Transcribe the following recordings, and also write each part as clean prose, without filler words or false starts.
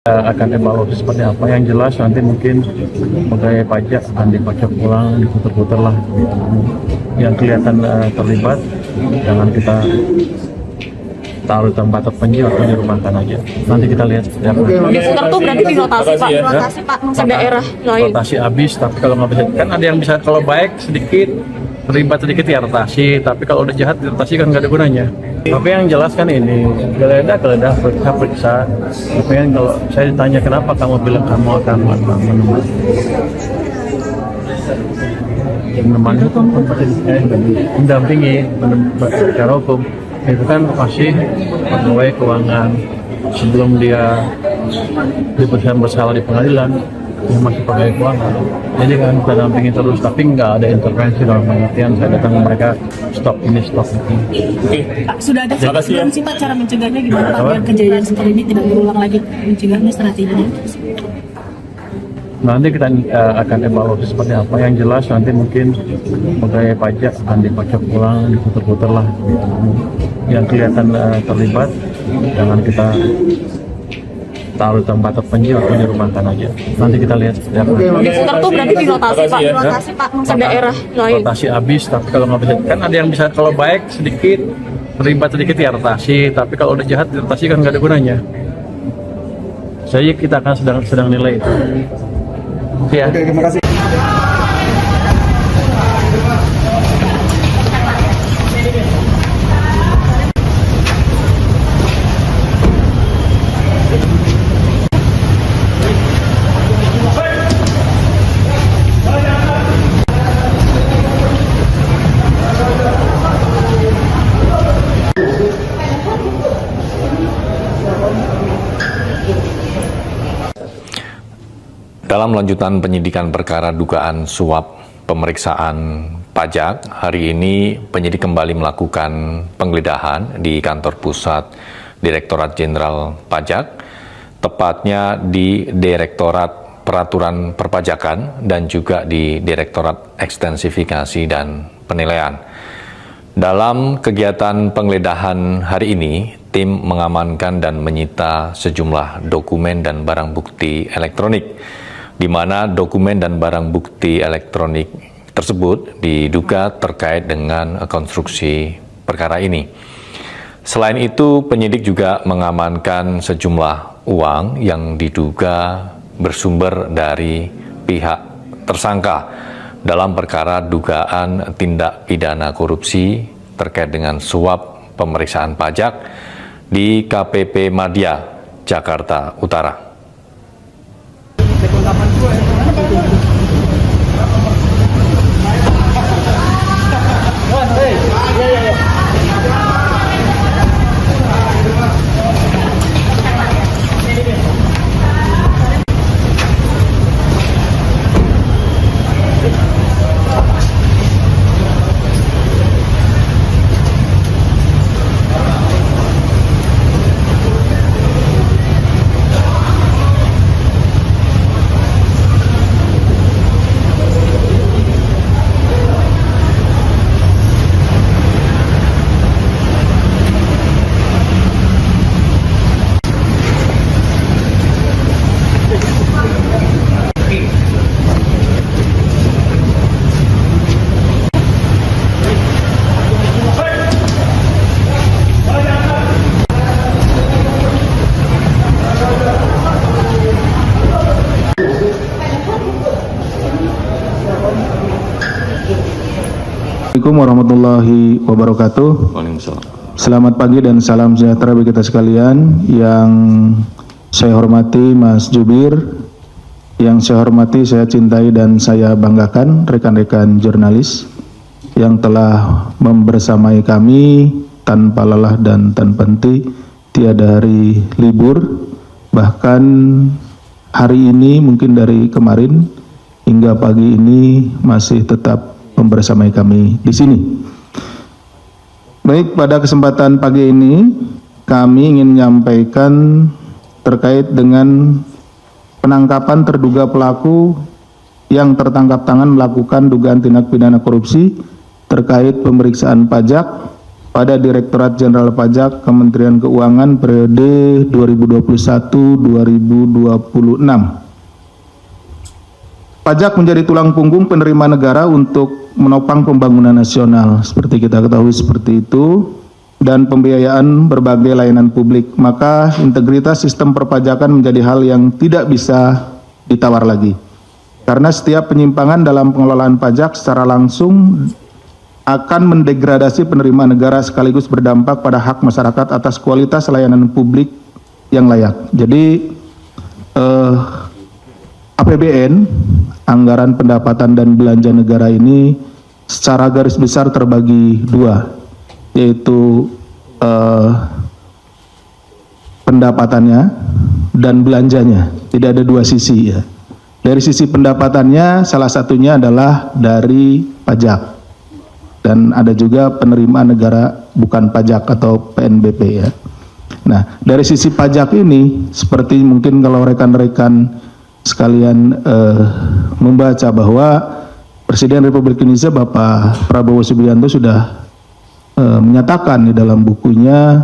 Akan evaluasi seperti apa. Yang jelas nanti mungkin pegawai pajak akan dipajak ulang, diputar-putar lah gitu. Yang kelihatan terlibat jangan kita taruh tempat terpencil atau dirumahkan aja. Nanti kita lihat seperti apa. Diputar tuh berarti dirotasi Pak, rotasi Pak ke daerah lain. Rotasi habis, tapi kalau nggak bisa kan ada yang bisa, kalau baik sedikit terlibat sedikit ya rotasi, tapi kalau udah jahat dirotasi kan nggak ada gunanya. Tapi yang jelas kan ini geledah periksa. Tapi kan kalau saya ditanya kenapa kamu bilang kamu akan menemani hukum, mendampingi secara hukum, itu kan masih pegawai keuangan sebelum dia diputuskan bersalah di pengadilan, dia masih pegawai keuangan. Jadi kan kita dampingi terus, tapi nggak ada intervensi dalam pengertian saya datang ke mereka stop ini stop itu. Pak, sudah ada belum sih Pak cara mencegahnya gimana Pak biar kejadian seperti ini tidak berulang lagi, mencegahnya strateginya? Nanti kita akan evaluasi seperti apa. Yang jelas nanti mungkin pegawai pajak akan dipajak ulang, diputar-putar lah gitu. Yang kelihatan terlibat jangan kita taruh tempat terpencil atau dirumahkan aja. Nanti kita lihat seperti apa. Diputar tuh berarti dirotasi Pak, rotasi Pak ke daerah lain. Rotasi habis, tapi kalau nggak bisa kan ada yang bisa, kalau baik sedikit terlibat sedikit ya rotasi, tapi kalau udah jahat dirotasi kan nggak ada gunanya. Saya kita akan sedang nilai itu. Ya. Oke, terima kasih. Dalam lanjutan penyidikan perkara dugaan suap pemeriksaan pajak, hari ini penyidik kembali melakukan penggeledahan di kantor pusat Direktorat Jenderal Pajak, tepatnya di Direktorat Peraturan Perpajakan dan juga di Direktorat Ekstensifikasi dan Penilaian. Dalam kegiatan penggeledahan hari ini, tim mengamankan dan menyita sejumlah dokumen dan barang bukti elektronik, di mana dokumen dan barang bukti elektronik tersebut diduga terkait dengan konstruksi perkara ini. Selain itu, penyidik juga mengamankan sejumlah uang yang diduga bersumber dari pihak tersangka dalam perkara dugaan tindak pidana korupsi terkait dengan suap pemeriksaan pajak di KPP Madya, Jakarta Utara. Assalamualaikum warahmatullahi wabarakatuh. Selamat pagi dan salam sejahtera bagi kita sekalian. Yang saya hormati Mas Jubir, yang saya hormati, saya cintai dan saya banggakan rekan-rekan jurnalis yang telah membersamai kami tanpa lelah dan tanpa henti, tiada hari libur, bahkan hari ini mungkin dari kemarin hingga pagi ini masih tetap membersamai kami di sini. Baik, pada kesempatan pagi ini kami ingin menyampaikan terkait dengan penangkapan terduga pelaku yang tertangkap tangan melakukan dugaan tindak pidana korupsi terkait pemeriksaan pajak pada Direktorat Jenderal Pajak Kementerian Keuangan periode 2021-2026. Pajak menjadi tulang punggung penerima negara untuk menopang pembangunan nasional, seperti kita ketahui seperti itu, dan pembiayaan berbagai layanan publik. Maka integritas sistem perpajakan menjadi hal yang tidak bisa ditawar lagi. Karena setiap penyimpangan dalam pengelolaan pajak secara langsung akan mendegradasi penerimaan negara sekaligus berdampak pada hak masyarakat atas kualitas layanan publik yang layak. Jadi APBN, anggaran pendapatan dan belanja negara ini secara garis besar terbagi dua, yaitu pendapatannya dan belanjanya. Tidak ada dua sisi ya. Dari sisi pendapatannya salah satunya adalah dari pajak. Dan ada juga penerimaan negara bukan pajak atau PNBP ya. Nah, dari sisi pajak ini, seperti mungkin kalau rekan-rekan sekalian membaca bahwa Presiden Republik Indonesia Bapak Prabowo Subianto sudah menyatakan di dalam bukunya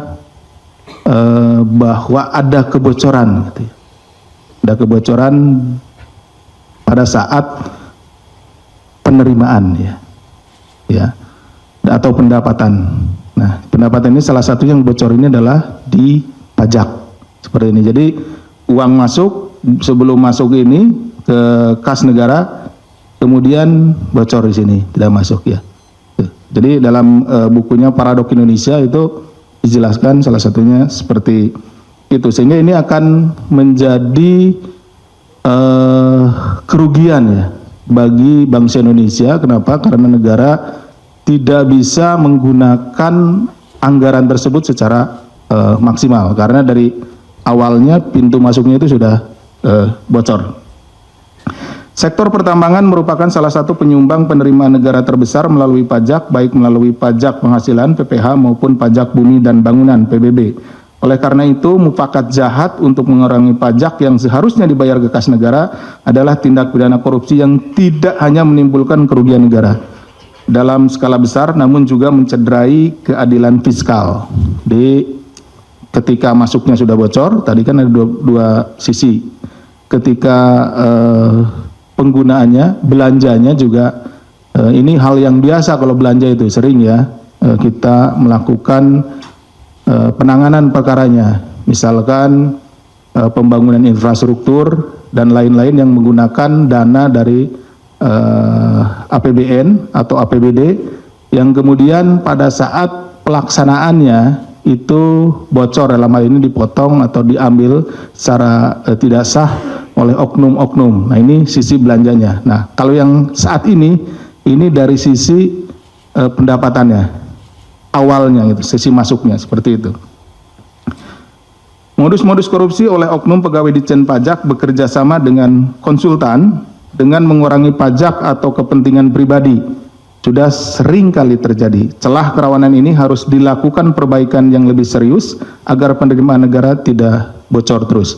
bahwa ada kebocoran, gitu ya. Ada kebocoran pada saat penerimaan ya. Atau pendapatan. Nah, pendapatan ini salah satu yang bocor ini adalah di pajak seperti ini. Jadi uang masuk, sebelum masuk ini ke kas negara, kemudian bocor di sini, tidak masuk ya. Jadi dalam bukunya Paradok Indonesia itu dijelaskan salah satunya seperti itu, sehingga ini akan menjadi kerugian ya bagi bangsa Indonesia. Kenapa? Karena negara tidak bisa menggunakan anggaran tersebut secara maksimal, karena dari awalnya pintu masuknya itu sudah bocor. Sektor pertambangan merupakan salah satu penyumbang penerimaan negara terbesar melalui pajak, baik melalui pajak penghasilan PPH maupun pajak bumi dan bangunan PBB. Oleh karena itu, mufakat jahat untuk mengurangi pajak yang seharusnya dibayar ke kas negara adalah tindak pidana korupsi yang tidak hanya menimbulkan kerugian negara dalam skala besar, namun juga mencederai keadilan fiskal. Ketika masuknya sudah bocor, tadi kan ada dua sisi. Ketika penggunaannya, belanjanya juga, ini hal yang biasa kalau belanja itu sering ya, kita melakukan penanganan perkaranya, misalkan pembangunan infrastruktur dan lain-lain yang menggunakan dana dari APBN atau APBD yang kemudian pada saat pelaksanaannya itu bocor, dalam hal ini dipotong atau diambil secara tidak sah oleh oknum-oknum. Nah, ini sisi belanjanya. Nah, kalau yang saat ini dari sisi pendapatannya awalnya, gitu, sisi masuknya seperti itu. Modus-modus korupsi oleh oknum pegawai Ditjen Pajak bekerja sama dengan konsultan dengan mengurangi pajak atau kepentingan pribadi sudah sering kali terjadi. Celah kerawanan ini harus dilakukan perbaikan yang lebih serius agar penerimaan negara tidak bocor terus.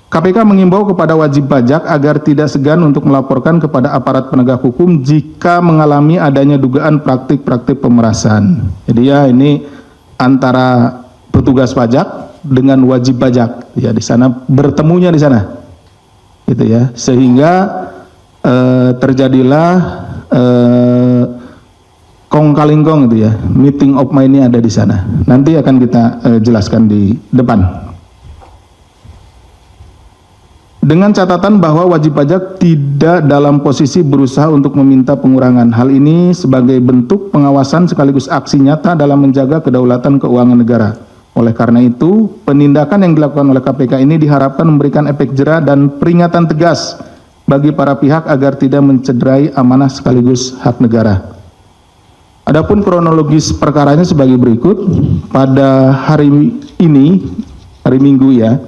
KPK mengimbau kepada wajib pajak agar tidak segan untuk melaporkan kepada aparat penegak hukum jika mengalami adanya dugaan praktik-praktik pemerasan. Jadi ya, ini antara petugas pajak dengan wajib pajak ya, di sana bertemunya di sana. Gitu ya, sehingga terjadilah kong kali kong gitu ya, meeting of mind-nya ada di sana. Nanti akan kita jelaskan di depan. Dengan catatan bahwa wajib pajak tidak dalam posisi berusaha untuk meminta pengurangan. Hal ini sebagai bentuk pengawasan sekaligus aksi nyata dalam menjaga kedaulatan keuangan negara. Oleh karena itu, penindakan yang dilakukan oleh KPK ini diharapkan memberikan efek jera dan peringatan tegas bagi para pihak agar tidak mencederai amanah sekaligus hak negara. Adapun kronologis perkaranya sebagai berikut. Pada hari ini, hari Minggu ya,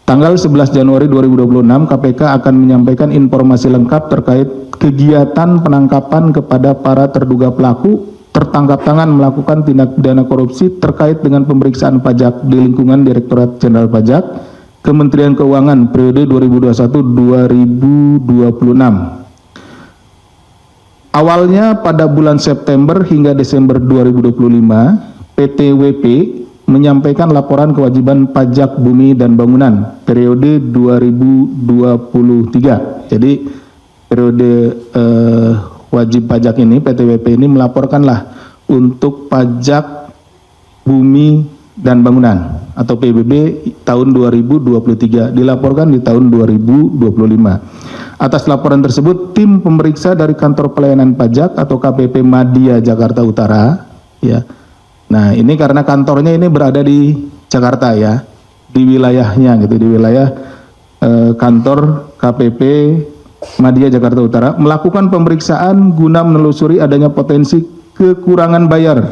tanggal 11 Januari 2026, KPK akan menyampaikan informasi lengkap terkait kegiatan penangkapan kepada para terduga pelaku tertangkap tangan melakukan tindak pidana korupsi terkait dengan pemeriksaan pajak di lingkungan Direktorat Jenderal Pajak Kementerian Keuangan periode 2021-2026. Awalnya pada bulan September hingga Desember 2025, PT WP menyampaikan laporan kewajiban pajak bumi dan bangunan periode 2023. Jadi periode wajib pajak ini, PT WP ini melaporkanlah untuk pajak bumi dan bangunan atau PBB tahun 2023, dilaporkan di tahun 2025. Atas laporan tersebut, tim pemeriksa dari Kantor Pelayanan Pajak atau KPP Madya Jakarta Utara, ya. Nah, ini karena kantornya ini berada di Jakarta ya, di wilayahnya gitu, di wilayah kantor KPP Madya Jakarta Utara melakukan pemeriksaan guna menelusuri adanya potensi kekurangan bayar.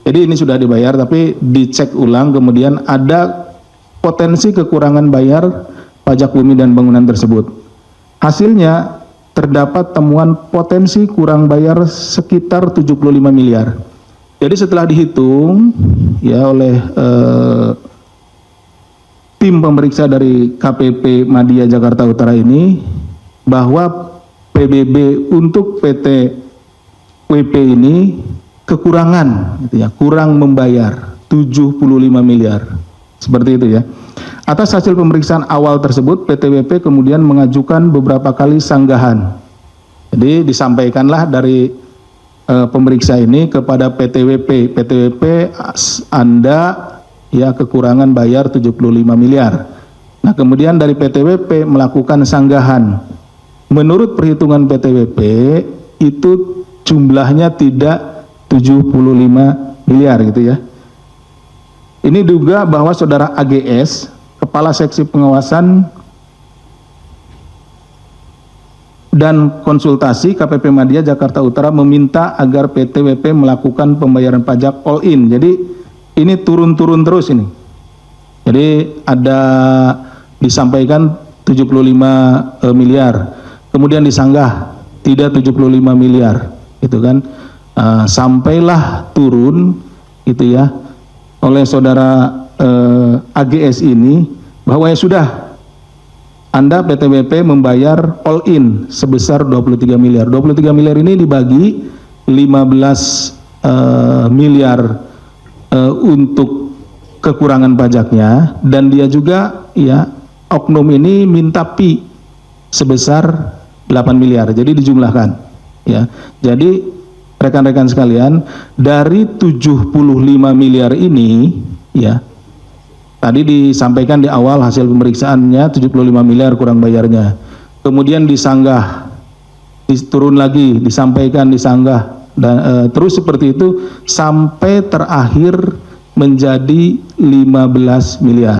Jadi ini sudah dibayar tapi dicek ulang, kemudian ada potensi kekurangan bayar pajak bumi dan bangunan tersebut. Hasilnya terdapat temuan potensi kurang bayar sekitar 75 miliar. Jadi setelah dihitung ya oleh tim pemeriksa dari KPP Madya Jakarta Utara ini, bahwa PBB untuk PT WP ini kekurangan gitu ya, kurang membayar 75 miliar. Seperti itu ya. Atas hasil pemeriksaan awal tersebut, PT WP kemudian mengajukan beberapa kali sanggahan. Jadi disampaikanlah dari pemeriksa ini kepada PT WP, Anda ya kekurangan bayar 75 miliar. Nah, kemudian dari PT WP melakukan sanggahan. Menurut perhitungan PT WP itu jumlahnya tidak 75 miliar gitu ya. Ini juga bahwa saudara AGS, Kepala Seksi Pengawasan dan Konsultasi KPP Madya Jakarta Utara meminta agar PT WP melakukan pembayaran pajak all in. Jadi ini turun-turun terus ini. Jadi ada disampaikan 75 miliar, kemudian disanggah tidak 75 miliar, gitu kan. Sampailah turun gitu ya oleh saudara AGS ini bahwa ya sudah, Anda PT WP membayar all in sebesar 23 miliar. 23 miliar ini dibagi 15 miliar untuk kekurangan pajaknya, dan dia juga ya oknum ini minta pi sebesar 8 miliar. Jadi dijumlahkan ya. Jadi rekan-rekan sekalian, dari 75 miliar ini ya, tadi disampaikan di awal hasil pemeriksaannya 75 miliar kurang bayarnya. Kemudian disanggah, turun lagi, disampaikan, disanggah, dan terus seperti itu sampai terakhir menjadi 15 miliar.